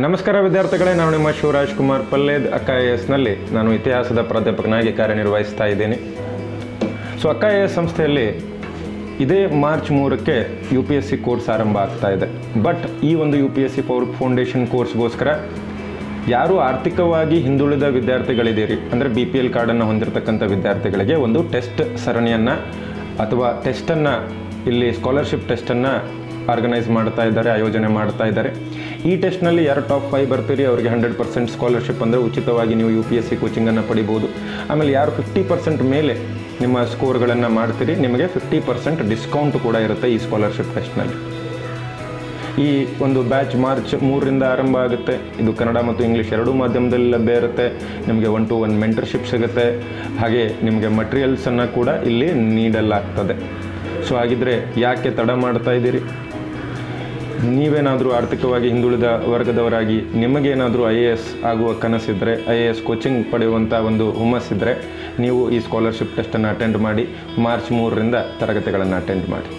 ನಮಸ್ಕಾರ ವಿದ್ಯಾರ್ಥಿಗಳೇ, ನಾನು ನಿಮ್ಮ ಶಿವರಾಜ್ ಕುಮಾರ್ ಪಲ್ಲೇದ್ IAS-ನಲ್ಲಿ ನಾನು ಇತಿಹಾಸದ ಪ್ರಾಧ್ಯಾಪಕನಾಗಿ ಕಾರ್ಯನಿರ್ವಹಿಸ್ತಾ ಇದ್ದೀನಿ. IAS ಸಂಸ್ಥೆಯಲ್ಲಿ ಇದೇ ಮಾರ್ಚ್ 3ಕ್ಕೆ UPSC ಕೋರ್ಸ್ ಆರಂಭ ಆಗ್ತಾ ಇದೆ. ಬಟ್ ಈ ಒಂದು UPSC ಫೌಂಡೇಶನ್ ಕೋರ್ಸ್ಗೋಸ್ಕರ ಯಾರು ಆರ್ಥಿಕವಾಗಿ ಹಿಂದುಳಿದ ವಿದ್ಯಾರ್ಥಿಗಳಿದ್ದೀರಿ, ಅಂದರೆ BPL ಕಾರ್ಡನ್ನು ಹೊಂದಿರತಕ್ಕಂಥ ವಿದ್ಯಾರ್ಥಿಗಳಿಗೆ ಒಂದು ಟೆಸ್ಟ್ ಸರಣಿಯನ್ನು ಅಥವಾ ಟೆಸ್ಟನ್ನು, ಇಲ್ಲಿ ಸ್ಕಾಲರ್ಶಿಪ್ ಟೆಸ್ಟನ್ನು ಆರ್ಗನೈಸ್ ಮಾಡ್ತಾ ಇದ್ದಾರೆ, ಆಯೋಜನೆ ಮಾಡ್ತಾ ಇದ್ದಾರೆ. ಈ ಟೆಸ್ಟ್ನಲ್ಲಿ ಯಾರು ಟಾಪ್ 5 ಬರ್ತೀರಿ ಅವರಿಗೆ 100% ಸ್ಕಾಲರ್ಶಿಪ್, ಅಂದರೆ ಉಚಿತವಾಗಿ ನೀವು UPSC ಕೋಚಿಂಗನ್ನು ಪಡಿಬೋದು. ಆಮೇಲೆ ಯಾರು 50% ಮೇಲೆ ನಿಮ್ಮ ಸ್ಕೋರ್ಗಳನ್ನು ಮಾಡ್ತೀರಿ ನಿಮಗೆ 50% ಡಿಸ್ಕೌಂಟ್ ಕೂಡ ಇರುತ್ತೆ ಈ ಸ್ಕಾಲರ್ಶಿಪ್ ಟೆಸ್ಟ್ನಲ್ಲಿ. ಈ ಒಂದು ಬ್ಯಾಚ್ ಮಾರ್ಚ್ 3ರಿಂದ ಆರಂಭ ಆಗುತ್ತೆ. ಇದು ಕನ್ನಡ ಮತ್ತು ಇಂಗ್ಲೀಷ್ ಎರಡೂ ಮಾಧ್ಯಮದಲ್ಲಿ ಲಭ್ಯ ಇರುತ್ತೆ. ನಿಮಗೆ 1-to-1 ಮೆಂಟರ್ಶಿಪ್ ಸಿಗುತ್ತೆ. ಹಾಗೆ ನಿಮಗೆ ಮಟೀರಿಯಲ್ಸನ್ನು ಕೂಡ ಇಲ್ಲಿ ನೀಡಲಾಗ್ತದೆ. ಹಾಗಿದ್ರೆ ಯಾಕೆ ತಡ ಮಾಡ್ತಾ ಇದ್ದೀರಿ? ನೀವೇನಾದರೂ ಆರ್ಥಿಕವಾಗಿ ಹಿಂದುಳಿದ ವರ್ಗದವರಾಗಿ ನಿಮಗೇನಾದರೂ IAS ಆಗುವ ಕನಸಿದ್ದರೆ, IAS ಕೋಚಿಂಗ್ ಪಡೆಯುವಂಥ ಒಂದು ಹುಮ್ಮಸ್ಸಿದ್ದರೆ ನೀವು ಈ ಸ್ಕಾಲರ್ಶಿಪ್ ಟೆಸ್ಟನ್ನು ಅಟೆಂಡ್ ಮಾಡಿ. ಮಾರ್ಚ್ 3ರಿಂದ ತರಗತಿಗಳನ್ನು ಅಟೆಂಡ್ ಮಾಡಿ.